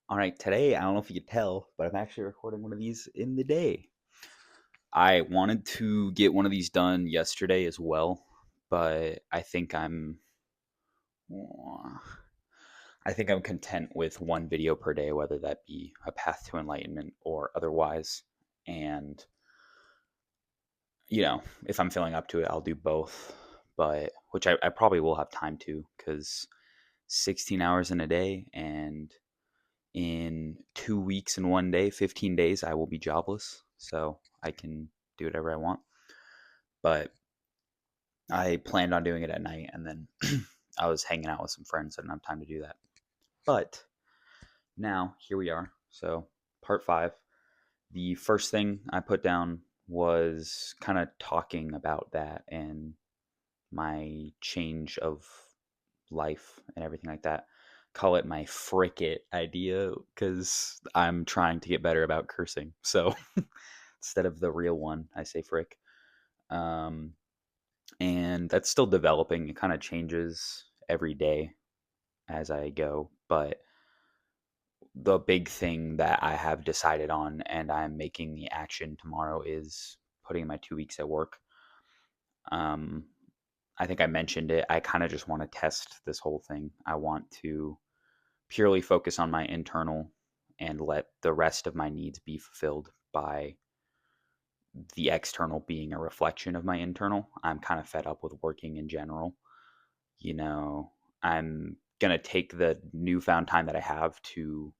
All right, today, I don't know if you could tell, but I'm actually recording one of these in the day. I wanted to get one of these done yesterday as well, but I think I'm content with one video per day, whether that be a path to enlightenment or otherwise. And, if I'm feeling up to it, I'll do both, but which I probably will have time to because 16 hours in a day and in 2 weeks and 1 day, 15 days, I will be jobless. So I can do whatever I want. But I planned on doing it at night, and then I was hanging out with some friends. I didn't have time to do that. But now, here we are. So, part five. The first thing I put down was kind of talking about that and my change of life and everything like that. Call it my frick it idea because I'm trying to get better about cursing. So instead of the real one, I say frick. Um, and that's still developing. It kind of changes every day as I go. But the big thing that I have decided on and I'm making the action tomorrow is putting in my 2 weeks at work. Um, I think I mentioned it. I kind of just want to test this whole thing. I want to purely focus on my internal and let the rest of my needs be fulfilled by the external being a reflection of my internal. I'm kind of fed up with working in general. You know, I'm going to take the newfound time that I have to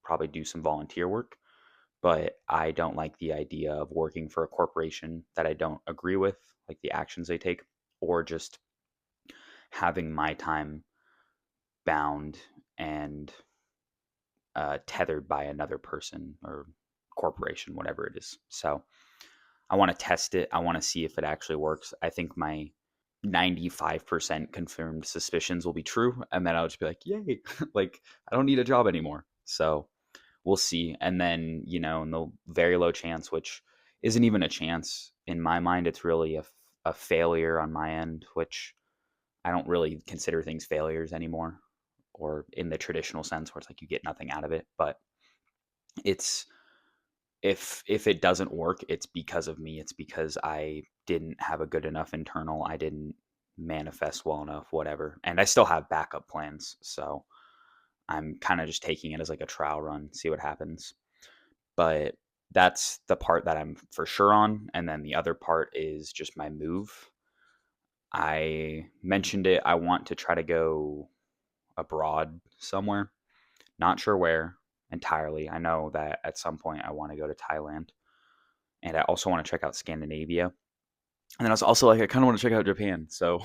probably do some volunteer work, but I don't like the idea of working for a corporation that I don't agree with, like the actions they take, or just having my time bound and tethered by another person or corporation, whatever it is. So I want to test it. I want to see if it actually works. I think my 95% confirmed suspicions will be true. And then I'll just be like, yay, like I don't need a job anymore. So we'll see. And then, in the very low chance, which isn't even a chance in my mind, it's really a failure on my end, which I don't really consider things failures anymore or in the traditional sense where it's like you get nothing out of it. But it's if it doesn't work, it's because of me. It's because I didn't have a good enough internal. I didn't manifest well enough, whatever. And I still have backup plans. So I'm kind of just taking it as like a trial run, see what happens. But that's the part that I'm for sure on. And then the other part is just my move. I mentioned it. I want to try to go abroad somewhere. Not sure where entirely. I know that at some point I want to go to Thailand, and I also want to check out Scandinavia. And then I was also like, I kind of want to check out Japan. So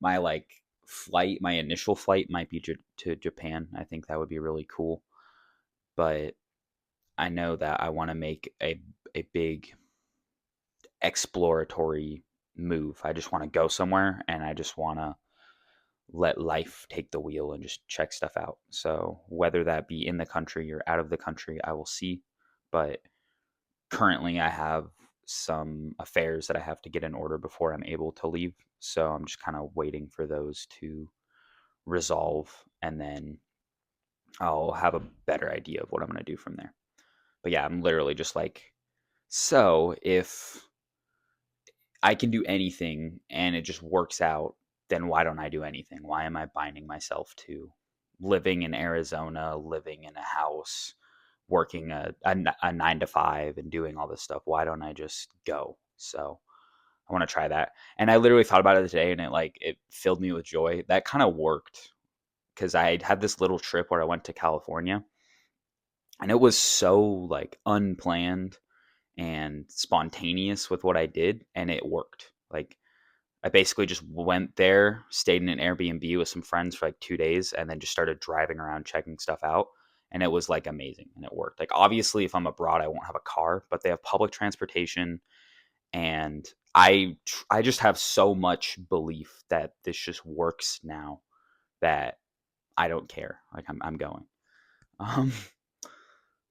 my my initial flight might be to Japan. I think that would be really cool. But I know that I want to make a big exploratory move. I just want to go somewhere, and I just want to let life take the wheel and just check stuff out. So whether that be in the country or out of the country, I will see. But currently, I have some affairs that I have to get in order before I'm able to leave. So I'm just kind of waiting for those to resolve, and then I'll have a better idea of what I'm going to do from there. But yeah, I'm literally just like, so if I can do anything and it just works out, then why don't I do anything? Why am I binding myself to living in Arizona, living in a house, working a 9 to 5 and doing all this stuff? Why don't I just go? So I want to try that. And I literally thought about it today and it filled me with joy. That kind of worked because I had this little trip where I went to California and it was so like unplanned and spontaneous with what I did and it worked. Like I basically just went there, stayed in an Airbnb with some friends for like 2 days, and then just started driving around checking stuff out. And it was like amazing and it worked. Like, obviously, if I'm abroad, I won't have a car, but they have public transportation. And I just have so much belief that this just works now that I don't care. Like, I'm going. Um,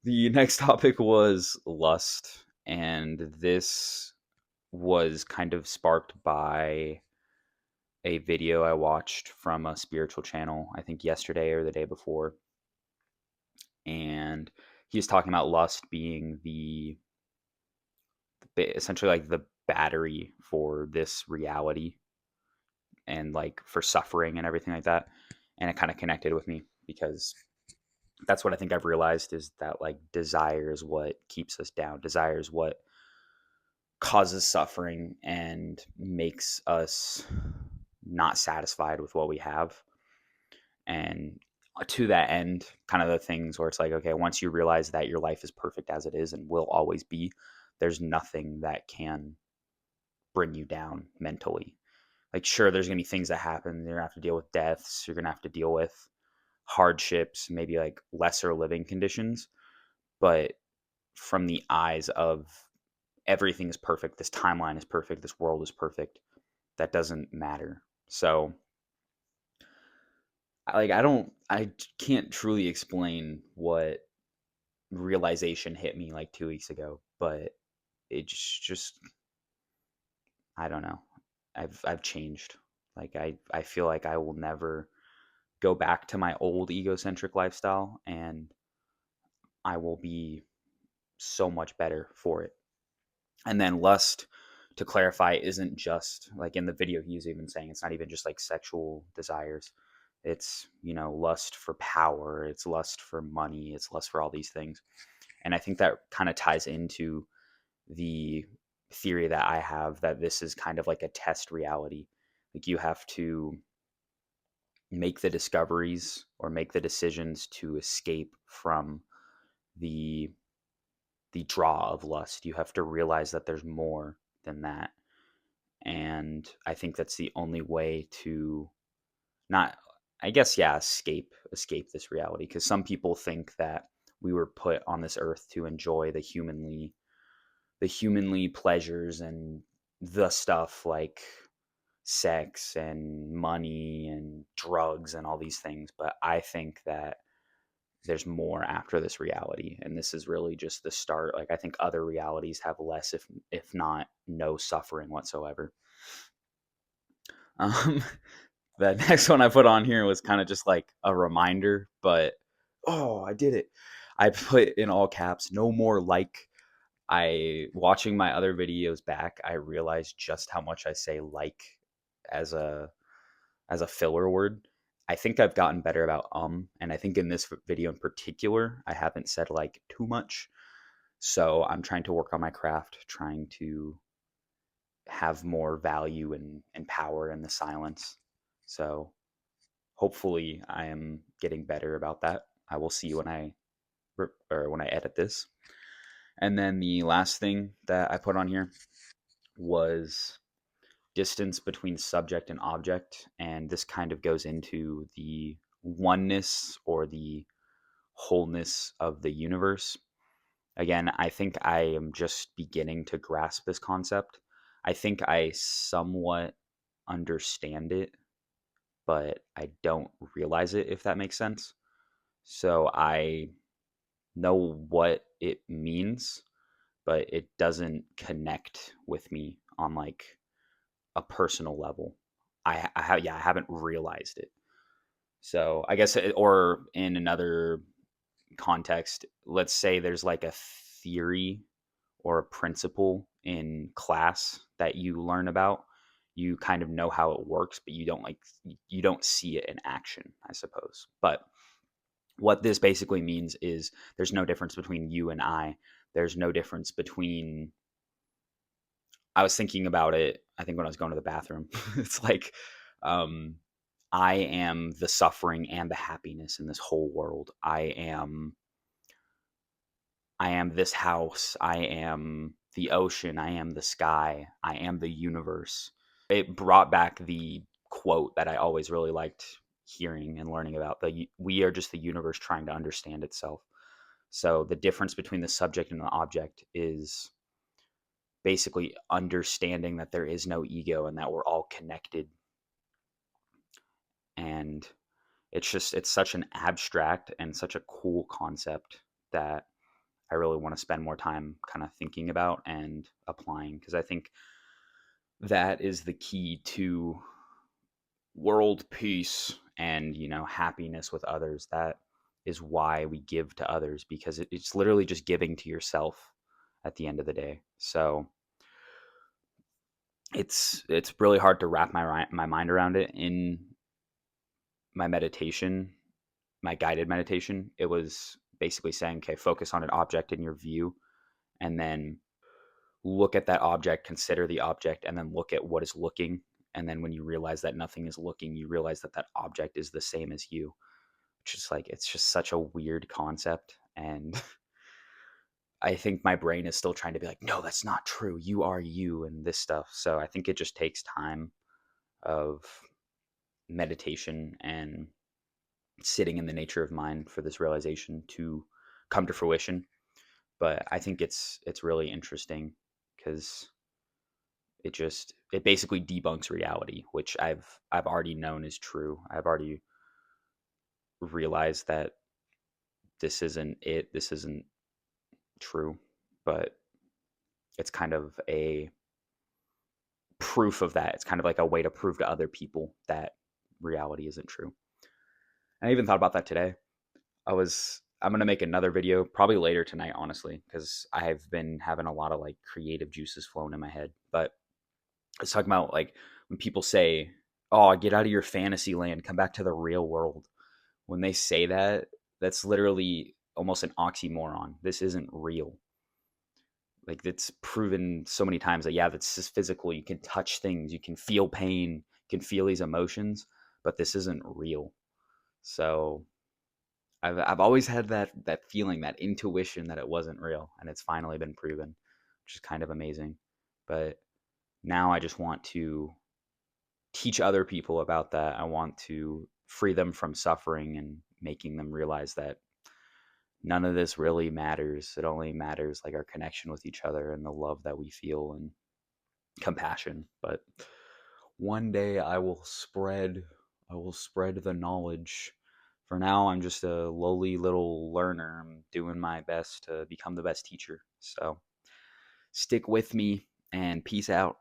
the next topic was lust. And this was kind of sparked by a video I watched from a spiritual channel, I think yesterday or the day before. he was talking about lust being essentially like the battery for this reality and like for suffering and everything like that. And it kind of connected with me because that's what I think I've realized is that like desire is what keeps us down. Desire is what causes suffering and makes us not satisfied with what we have. And to that end, kind of the things where it's like, okay, once you realize that your life is perfect as it is and will always be, there's nothing that can bring you down mentally. Like, sure, there's going to be things that happen. You're going to have to deal with deaths. You're going to have to deal with hardships, maybe like lesser living conditions. But from the eyes of everything is perfect, this timeline is perfect, this world is perfect, that doesn't matter. So, like, I can't truly explain what realization hit me like 2 weeks ago, but just I don't know. I've changed. Like I feel like I will never go back to my old egocentric lifestyle, and I will be so much better for it. And then lust, to clarify, isn't just like in the video he was even saying it's not even just like sexual desires. It's, lust for power, it's lust for money, it's lust for all these things. And I think that kind of ties into the theory that I have that this is kind of like a test reality. Like you have to make the discoveries or make the decisions to escape from the the draw of lust. You have to realize that there's more than that. And I think that's the only way to not, I guess, yeah, escape this reality, because some people think that we were put on this earth to enjoy the humanly pleasures and the stuff like sex and money and drugs and all these things. But I think that there's more after this reality, and this is really just the start. Like I think other realities have less, if not no suffering whatsoever. um the next one I put on here was kind of just like a reminder, but oh, I did it. I put in all caps, no more like. I watching my other videos back, I realized just how much I say like as a filler word. I think I've gotten better about and I think in this video in particular, I haven't said like too much. So I'm trying to work on my craft, trying to have more value and power in the silence. So hopefully I am getting better about that. I will see when I edit this. And then the last thing that I put on here was distance between subject and object, and this kind of goes into the oneness or the wholeness of the universe. Again, I think I am just beginning to grasp this concept. I think I somewhat understand it, but I don't realize it, if that makes sense. So I know what it means, but it doesn't connect with me on like a personal level. I haven't realized it. So I guess, or in another context, let's say there's like a theory or a principle in class that you learn about. You kind of know how it works, but you don't see it in action, I suppose. But what this basically means is there's no difference between you and I. There's no difference between. I was thinking about it, I think when I was going to the bathroom. It's like, um, I am the suffering and the happiness in this whole world. I am this house. I am the ocean. I am the sky. I am the universe. It brought back the quote that I always really liked hearing and learning about. We are just the universe trying to understand itself. So the difference between the subject and the object is basically understanding that there is no ego and that we're all connected. And it's such an abstract and such a cool concept that I really want to spend more time kind of thinking about and applying, because I think that is the key to world peace and happiness with others. That is why we give to others, because it's literally just giving to yourself at the end of the day. So it's really hard to wrap my mind around it. In my meditation, my guided meditation, it was basically saying, okay, focus on an object in your view, and then look at that object, consider the object, and then look at what is looking. And then when you realize that nothing is looking, you realize that that object is the same as you, which is like, it's just such a weird concept. And I think my brain is still trying to be like, no, that's not true. You are you and this stuff. So I think it just takes time of meditation and sitting in the nature of mind for this realization to come to fruition. But I think it's really interesting because it basically debunks reality, which I've already known is true. I've already realized that this isn't true, but it's kind of a proof of that. It's kind of like a way to prove to other people that reality isn't true. And I even thought about that today. I'm gonna make another video probably later tonight, honestly, because I've been having a lot of like creative juices flowing in my head. But I was talking about like when people say, "Oh, get out of your fantasy land, come back to the real world." When they say that, that's literally almost an oxymoron. This isn't real. Like it's proven so many times that yeah, that's just physical. You can touch things, you can feel pain, you can feel these emotions, but this isn't real. So I've always had that feeling, that intuition that it wasn't real, and it's finally been proven, which is kind of amazing. But now I just want to teach other people about that. I want to free them from suffering and making them realize that none of this really matters. It only matters like our connection with each other and the love that we feel and compassion. But one day I will spread the knowledge. For now, I'm just a lowly little learner. I'm doing my best to become the best teacher. So stick with me and peace out.